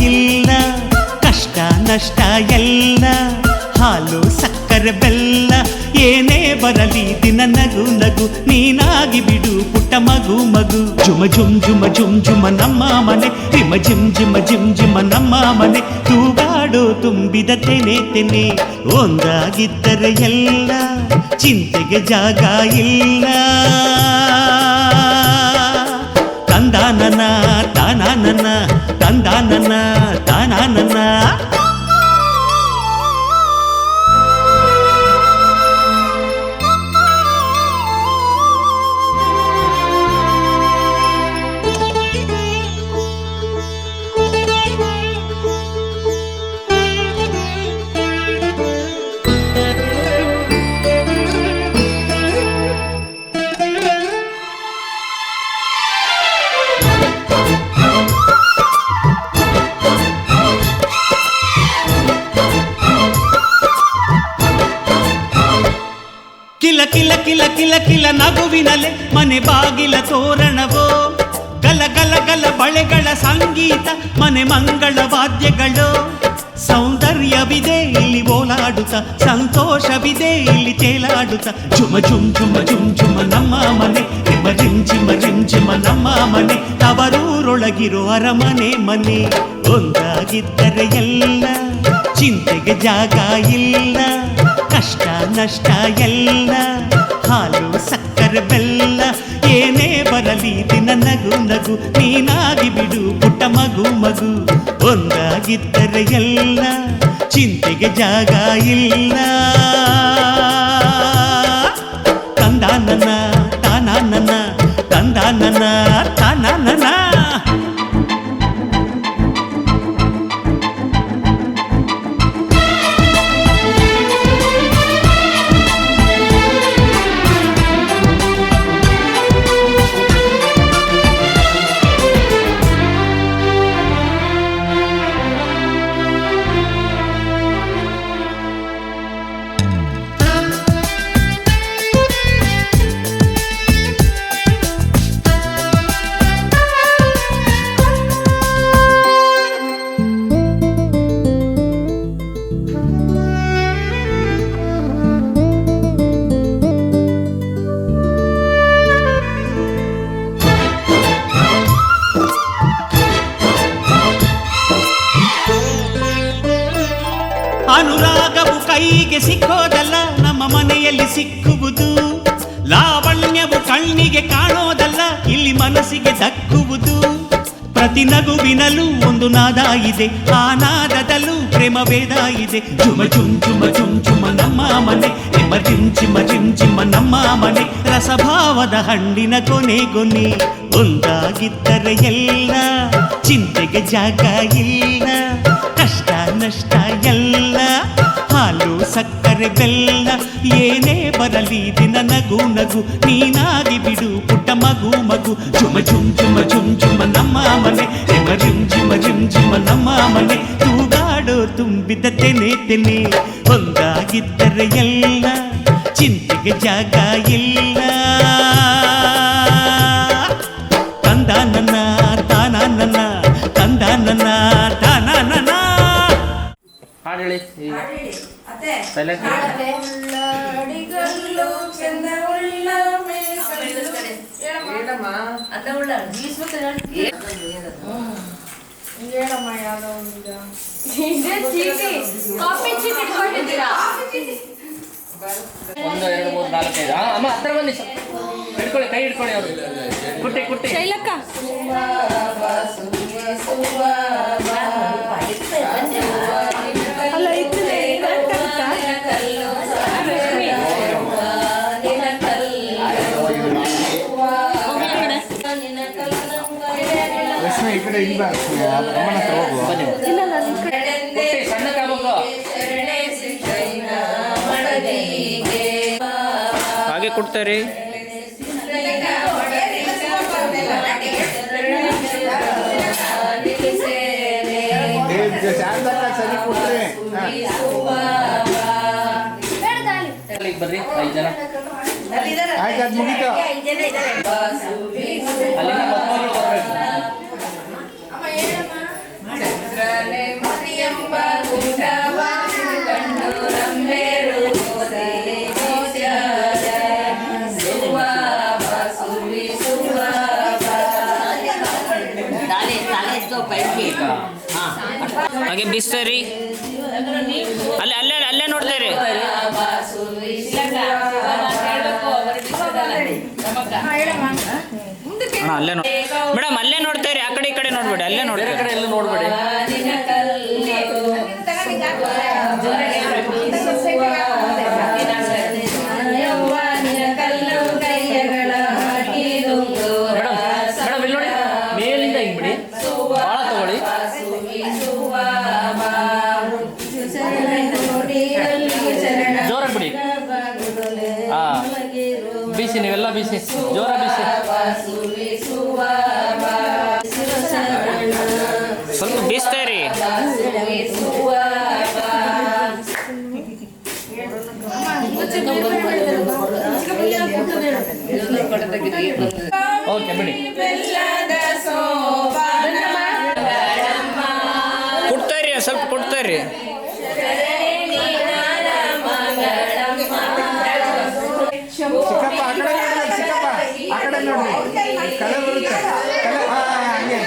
ಇಲ್ಲ, ಕಷ್ಟ ನಷ್ಟ ಎಲ್ಲ, ಹಾಲು ಸಕ್ಕರೆ ಬೆಲ್ಲ ಏನೇ ಬರಲಿ ದಿನ ನಗು ನಗು, ನೀನಾಗಿ ಬಿಡು ಪುಟ್ಟ ಮಗು ಮಗು. ಜುಮ ಜುಮ್ ಜುಮ ಜುಮ್ ಜುಮ ನಮ್ಮ ಮನೆ, ರಿಮ ಜಿಮ್ ಜಿಮ ಜಿಮ್ ಜಿಮ ನಮ್ಮ ಮನೆ, ತೂಗಾಡೋ ತುಂಬಿದ ತೆನೆ ತೆನೆ. ಒಂದಾಗಿದ್ದರೆ ಎಲ್ಲ, ಚಿಂತೆಗೆ ಜಾಗ ಇಲ್ಲ. ತಂದಾನನ ತಾನಾನನ, ತಂದಾನನ ತಾನಾನನ. ಕಿಲ ಕಿಲ ಕಿಲ ಕಿಲ ಕಿಲ ನಗುವಿನಲೆ ಮನೆ ಬಾಗಿಲ ತೋರಣವೋ, ಗಲ ಗಲ ಗಲ ಬಳೆಗಳ ಸಂಗೀತ ಮನೆ ಮಂಗಳ ವಾದ್ಯಗಳು. ಸೌಂದರ್ಯವಿದೆ ಇಲ್ಲಿ ಓಲಾಡುತ್ತ, ಸಂತೋಷವಿದೆ ಇಲ್ಲಿ ತೇಲಾಡುತ್ತ. ಜುಮ ಜುಮ್ ಜುಮ ಜುಮ್ ಜುಮ ನಮ್ಮ ಮನೆ, ರಿಮ ರಿಮ್ ಜಿಮ ರಿಮ್ ಜಿಮ ನಮ್ಮ ಮನೆ, ತವರೂರೊಳಗಿರೋ ಅರಮನೆ ಮನೆ. ಒಂದಾಗಿದ್ದರೆ ಎಲ್ಲ, ಚಿಂತೆಗೆ ಜಾಗ ಇಲ್ಲ, ಕಷ್ಟ ನಷ್ಟ ಎಲ್ಲ, ಹಾಲು ಸಕ್ಕರೆ ಬೆಲ್ಲ ಏನೇ ಬರಲಿ ದಿನ ನಗು ನಗು, ನೀನಾಗಿ ಬಿಡು ಪುಟ್ಟ ಮಗು ಮಗು. ಒಂದಾಗಿದ್ದರೆ ಎಲ್ಲ, ಚಿಂತೆಗೆ ಜಾಗ ಇಲ್ಲ. ತಂದಾನನ ತಾನಾನನ, ತಂದಾನನ ತಾನಾನನ. ಅನುರಾಗವು ಕೈಗೆ ಸಿಕ್ಕೋದಲ್ಲ, ನಮ್ಮ ಮನೆಯಲ್ಲಿ ಸಿಕ್ಕುವುದು. ಲಾವಣ್ಯವು ಕಣ್ಣಿಗೆ ಕಾಣೋದಲ್ಲ, ಇಲ್ಲಿ ಮನಸ್ಸಿಗೆ ದಕ್ಕುವುದು. ಪ್ರತಿ ನಗುವಿನಲ್ಲೂ ಒಂದು ನಾದ ಇದೆ, ಆ ನಾದದಲ್ಲೂ ಪ್ರೇಮ ವೇದ ಇದೆ. ಜುಮ ಜುಮ್ ಜುಮ ಜುಮ್ ಜುಮ ನಮ್ಮ ಮನೆ, ರಿಮ ರಿಮ್ ಜಿಮ ರಿಮ್ ಜಿಮ ನಮ್ಮ ಮನೆ, ರಸಭಾವದ ಹಣ್ಣಿನ ಕೊನೆ ಕೊನೆ. ಒಂದಾಗಿದ್ದರೆ ಎಲ್ಲ, ಚಿಂತೆಗೆ ಜಾಗ ಇಲ್ಲ, ಕಷ್ಟ ನಷ್ಟ ಎಲ್ಲ, ಹಾಲು ಸಕ್ಕರೆ ಬೆಲ್ಲ ಏನೇ ಬರಲಿ ದಿನ ನಗು ನಗು, ನೀನಾಗಿ ಬಿಡು ಪುಟ್ಟ ಮಗು ಮಗು. ಜುಮ ಜುಮ್ ಜುಮ ಜುಮ್ ಜುಮ ನಮ್ಮ ಮನೆ, ರಿಮ ರಿಮ್ ಜಿಮ ರಿಮ್ ಜಿಮ ನಮ್ಮ ಮನೆ, ತೂಗಾಡೋ ತುಂಬಿದ ತೆನೆ ತೆನೆ. ಒಂದಾಗಿದ್ದರೆ ಎಲ್ಲ, ಚಿಂತೆಗೆ ಜಾಗ ಇಲ್ಲ. ತಂದಾನನ ತಾನಾನನ, ತಂದಾನನ ತಾನಾನನ. ಹಾಡು ಹೇಳಿ ಸೈಲೆಂಟ್. ಒಂದು ಎರಡು ಮೂರು ನಾಲ್ಕು ಐದು. ಅಮ್ಮ ಹತ್ರ ಬನ್ನಿ, ಹಿಡ್ಕೊಳ್ಳಿ, ಕೈ ಹಿಡ್ಕೊಳ್ಳಿ. ಅವರು ಕುಟ್ಟಿ ಕುಟ್ಟಿ ಶೈಲಕ್ಕ ಅಲ್ಲ ಇದ್ರೆ ಈ ಕಡೆ ಇಲ್ಲ, ಅಮ್ಮನ ಹತ್ರ ಹೋಗುವ. ಸಣ್ಣಕ್ಕಾಗಬೇಕು ಹಾಗೆ ಕೊಡ್ತಾರೆ. ಸರಿ ಕೊಟ್ರೆ ಬರ್ರಿ 5 ಜನ. ಆಯ್ತು, ಅದು ಮುಗೀತು. ಅಲ್ಲಿಂದ ಹಾಗೆ ಬೀಸ್ತಾರಿ ಅಲ್ಲೇ ಅಲ್ಲೇ ಅಲ್ಲೇ ನೋಡ್ತಾರಿ ಅಲ್ಲೇ ನೋಡಿ ಮೇಡಮ್ ಅಲ್ಲೇ ನೋಡ್ತಾರಿ ಆ ಕಡೆ ಈ ಕಡೆ ನೋಡ್ಬೇಡಿ ಅಲ್ಲೇ ನೋಡ್ತಾರೆ ಕಡೆ ಎಲ್ಲ ನೋಡ್ಬೇಡಿ ಮೇಡಮ್ ಇಲ್ಲಿ ನೋಡಿ ಮೇಲಿಂದ ಹಿಂಗ್ ಬಿಡಿ ಭಾಳ ತಗೊಳ್ಳಿ ಜೋರಾಗಿ ಬಿಡಿ ಬೀಸಿ ನೀವೆಲ್ಲ ಬೀಸಿ ಜೋರ ಬೀಸಿ ಸ್ವಲ್ಪ ಬೀಸ್ತಾರಿ ಓಕೆ ಬಿಡಿ ಕೊಡ್ತಾರಿ ಸ್ವಲ್ಪ ಕೊಡ್ತಾರಿ ಚಿಕ್ಕಪ್ಪ ಆ ಕಡೆ ನೋಡ್ರಿ ಚಿಕ್ಕಪ್ಪ ಆ ಕಡೆ ನೋಡ್ರಿ ಕಳೆ ಬರುತ್ತೆ ಕಳೆ ಹಂಗೆ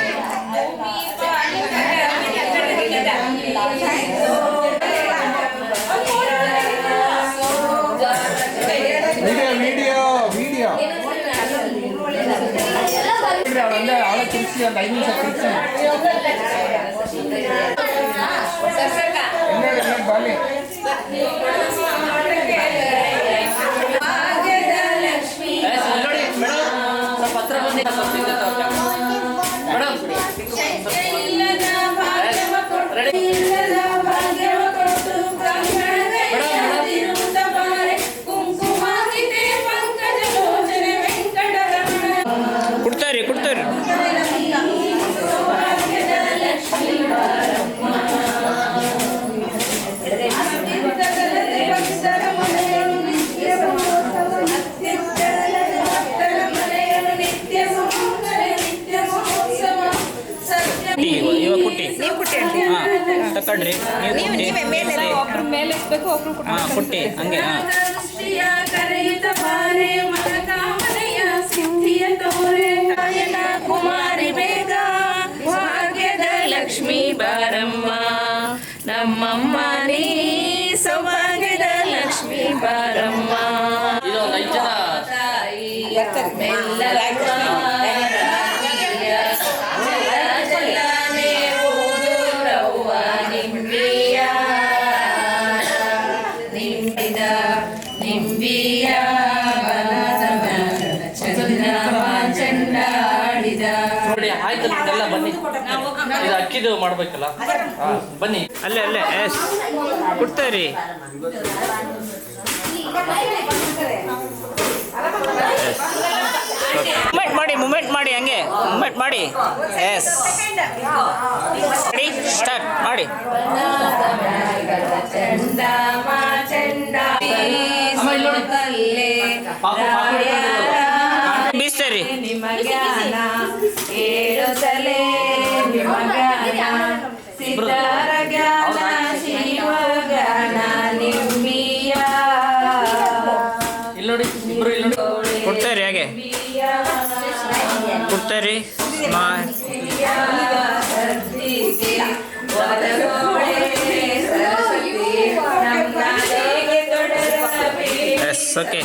ವಿಡಿಯೋ ವಿಡಿಯೋ ಅವಳಂದ್ರೆ ಅವಳ ತಿರ್ಸಿ ಒಂದು 5 ನಿಮಿಷ ತಿರ್ಸಿ ಬಾಲಿ ಕೊಡ್ತಾರಿ ಕೊಡ್ತಾರಿ ಇವಾಗ ಕುಟ್ಟಿ ಹಾಂ ತಕೊಳ್ರಿ ನೀವು ಹಾಂ ಕುಟ್ಟಿ ಹಂಗೆ ಹಾಂ ಕುಮಾರಿ ಬೇಗ ಭಾಗ್ಯದ ಲಕ್ಷ್ಮೀ ಬಾರಮ್ಮ ನಮ್ಮಮ್ಮ ನೀ ಸೌಭಾಗ್ಯದ ಲಕ್ಷ್ಮೀ ಬಾರಮ್ಮ ಇದೊಂದು 5 ನೋಡಿ ಆಯ್ತು ಎಲ್ಲ ಬನ್ನಿ ಇದು ಅಕ್ಕಿದು ಮಾಡ್ಬೇಕಲ್ಲ ಬನ್ನಿ ಅಲ್ಲೇ ಅಲ್ಲೇ ಎಸ್ ಕೊಡ್ತಾರಿ ಮೂಮೆಂಟ್ ಮಾಡಿ ಹಂಗೆ ಮೂಮೆಂಟ್ ಮಾಡಿ ಎಸ್ ಸ್ಟಾರ್ಟ್ ಮಾಡಿ ಬೀಸ್ತಾರಿ ಕೊಡ್ತಾರಿ ಹಾಗೆ ಕೊಡ್ತಾರಿ yes okay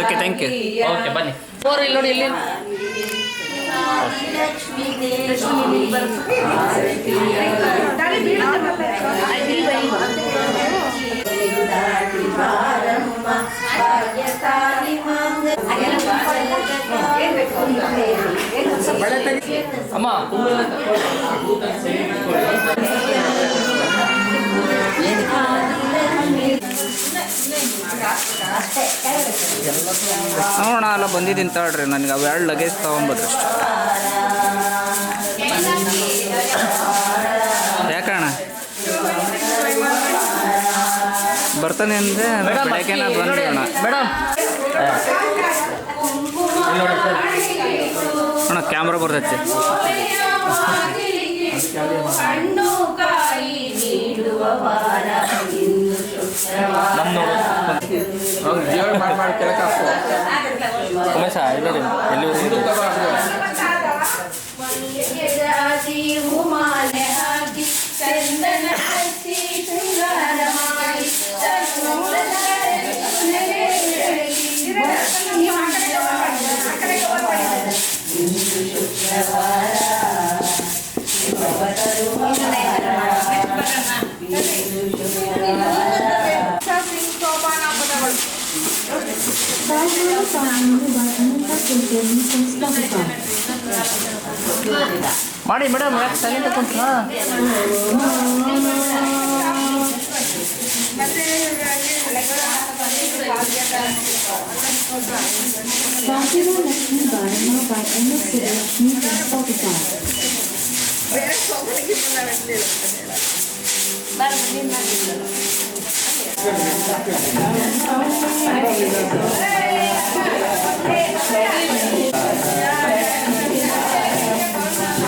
okay thank you okay ಬನ್ನಿ ಇಲ್ಲಿ ನೋಡಿ ಇಲ್ಲಿ ಅಮ್ಮ ನೋಡೋಣ ಎಲ್ಲ ಬಂದಿದ್ದೀನಿ ತಗೊಳ್ರಿ ನನಗೆ ಅವು 2 ಲಗೇಜ್ ತೊಗೊಂಬರ್ರಿ ಅಷ್ಟು ಯಾಕಣ್ಣ ಬರ್ತಾನೆ ಅಂದರೆ ಬೆಳಗ್ಗೆನ ಬಂದ್ರಿ ಅಣ್ಣ ಮೇಡಮ್ ಅಣ್ಣ ಕ್ಯಾಮ್ರಾ ಬರ್ತೈತೆ. ಮಾಡಿ ಕೆಳಕ್ಕೆ ಹಾಕೋ. ಉಮೇಶ ಇಲ್ಲರಿ ಎಲ್ಲಿವರೆಗೂ ಮಾಡಿ ಮೇಡಮ್. ಯಾಕೆ ಸೈಲೆಂಟ್ ಕುಂತ?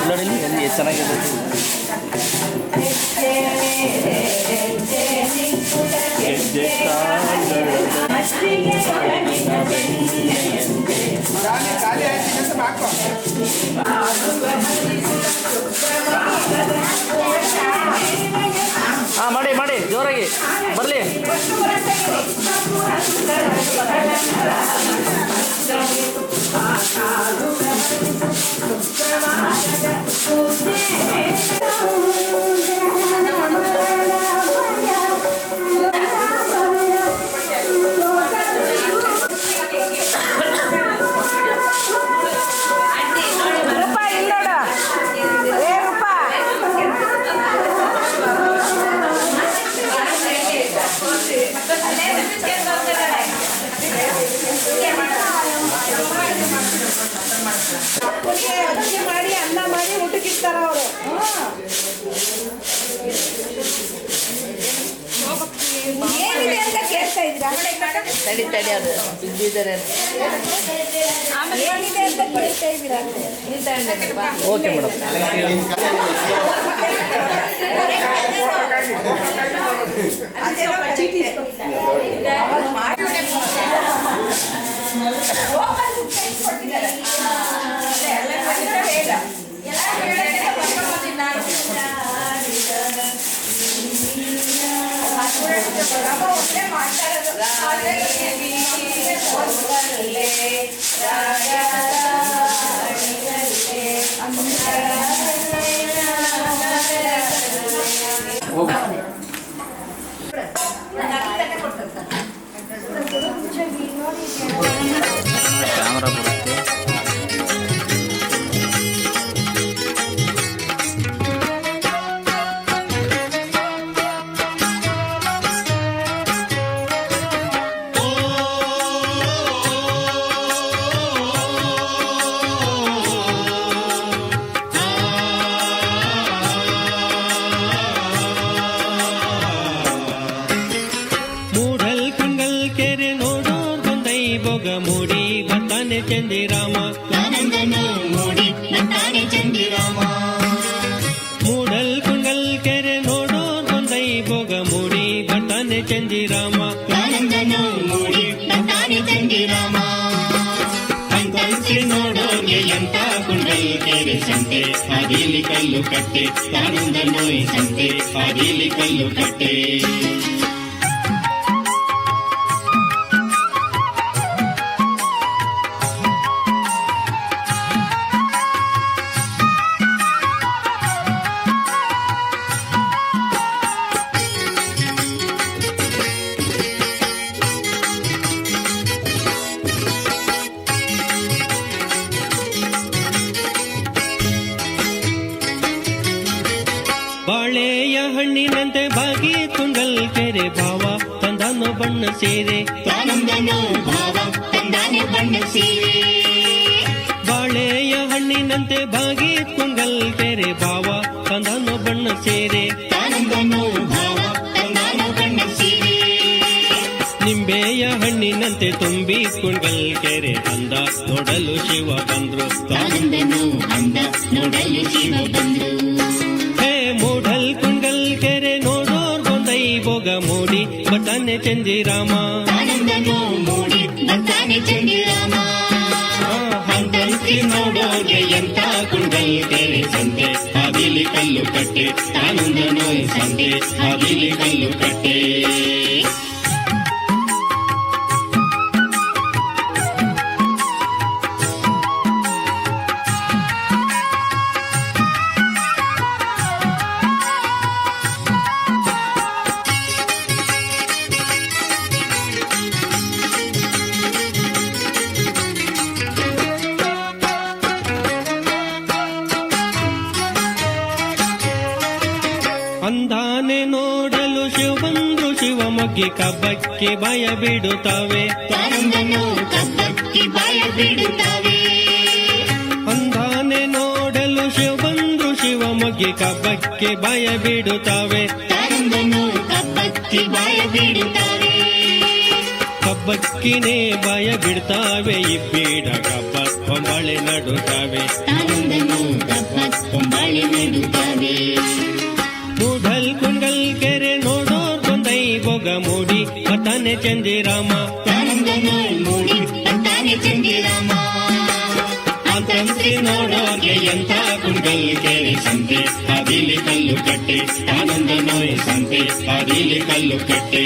ನೋಡಿ ಎಲ್ಲಿ ಚೆನ್ನಾಗಿದೆ. ಖಾಲಿ ಆಯ್ತು ಅಂತ ಹಾಕೋ. ಹಾಂ ಮಾಡಿ ಮಾಡಿ ಜೋರಾಗಿ ಬರಲಿ. ಮಾಡಿ ಅನ್ನ ಮಾಡಿ ಊಟಕ್ಕಿರ್ತಾರ ಅವರು. ಏನಿದೆ ಅಂತ ಕೇಳ್ತಾ ಇದ್ರಾ? ತಡಿ ಅದು ಬಿದ್ದಿದ್ದಾರೆ. ಏನಿದೆ ಅಂತ ಕೇಳ್ತಾ ಇದ್ದೀರಾ? Okay madam. ಕ್ಯಾಮ್ರಾ ಬರುತ್ತೆ. ಮೂಡಿ ಬರ್ತಾನೆ ಚಂದಿರಾಮ. ಮೂಡಲ್ ಕುಂಗಲ್ ಕೆರೆ ನೋಡೋರ್ ಬಂದೈ ಭೋಗ ಮೂಡಿ ಬರ್ತಾನೆ ಚಂದಿರಾಮ. ಅಂತಲ್ಸಿ ನೋಡೋರ್ಗೆ ಎಂತ ಕುಂಡಲ್ ಕೆರೆ ಸಂತೆ ಅದಿಲಿ ಕಲ್ಲು ಕಟ್ಟೆ ತಾನುಂದ ನೋಯ್ ಸಂತೆ ಅದಿಲಿ ಕಲ್ಲು ಕಟ್ಟೆ. ಬಾಳೆಯ ಹಣ್ಣಿನಂತೆ ಬಾಗಿ ತುಂಗಲ್ ಕೆರೆ ಭಾವ ತಂದಾನೋ ಬಣ್ಣ ಸೇರೆ. ಬಾಳೆಯ ಹಣ್ಣಿನಂತೆ ಬಾಗಿ ತುಂಗಲ್ ಕೆರೆ ಭಾವ ತಂದಾನೋ ಬಣ್ಣ ಸೇರೆ. ನಿಂಬೆಯ ಹಣ್ಣಿನಂತೆ ಹೊಟ್ಟೆ ತುಂಬಿ ಕುಂಡಲ್ ಕೆರೆ ಅಂದ ನೋಡಲು ಶಿವ ಬಂದ್ರು ತಾನಂದನು ಅಂದ ನೋಡಲು ಶಿವ ಬಂದ್ರು ಹೇ ಮೂಡಲ್ ಕುಂಡಲ್ ಕೆರೆ ನೋಡೋರ್ ಬಂದೈ ಭೋಗ ಮೂಡಿ ಬತಾನೆ ಚಂದಿರಾಮ ಆನಂದನು ಮೂಡಿ ಬರ್ತಾನೆ ಚಂದಿರಾಮ ಹಂತಂತಿ ನೋಡೋಗೆ ಎಂತ ಕುಂಡಲ್ ಕೆರೆ ಸಂತೆ ಹಾದಿಲಿ ಕಲ್ಲು ಕಟ್ಟೆ ತಾನಂದನು ಸಂತೆ ಹಾದಿಲಿ ಕಲ್ಲು ಕಟ್ಟೆ ಅಂದಾನೆ ನೋಡಲು ಶಿವ ಬಂದ್ರು ಶಿವ ಮೊಗ್ಗಿ ಕಬ್ಬಕ್ಕೆ ಭಯ ಬಿಡುತ್ತವೆ ಆನಂದನು ಕಬ್ಬಕ್ಕಿ ಬಾಯ ಬಿಡುತ್ತವೆ ಅಂದಾನೆ ನೋಡಲು ಶಿವ ಬಂದ್ರು ಶಿವ ಮೊಗ್ಗಿ ಕಬ್ಬಕ್ಕೆ ಭಯ ಬಿಡುತ್ತವೆ ಆನಂದನು ಕಬ್ಬಕ್ಕಿ ಬಾಯ ಬಿಡುತ್ತವೆ ಕಬ್ಬಕ್ಕಿನೇ ಭಯ ಬಿಡ್ತಾವೆ ಇಬ್ಬೀಡ ಕಬ್ಬ ಕೊಂಬಳೆ ನಡುತ್ತವೆ ಆನಂದನು ಕಬ್ಬ ಕೊಂಬಾಳೆ ನೆಡುತ್ತವೆ ಮೂಡಲ್ ಕುಂಡಲ್ ಕೆರೆ ನೋಡೋರ್ ಬಂದೈ ಭೋಗ ಮೂಡಿ ಬತಾನೆ ಚಂದಿರಾಮ ಆನಂದನು ಮೂಡಿ ಬರ್ತಾನೆ ಚಂದಿರಾಮ ಅಂತಂತಿ ನೋಡೋರ್ಗೆ ಎಂತ ಕುಂಡಲ್ ಕೆರೆ ಸಂತೆ ಹಾದಿಲಿ ಕಲ್ಲು ಕಟ್ಟೆ ಆನಂದ ನೋಯ್ ಸಂತೆ ಹಾದಿಲಿ ಕಲ್ಲು ಕಟ್ಟೆ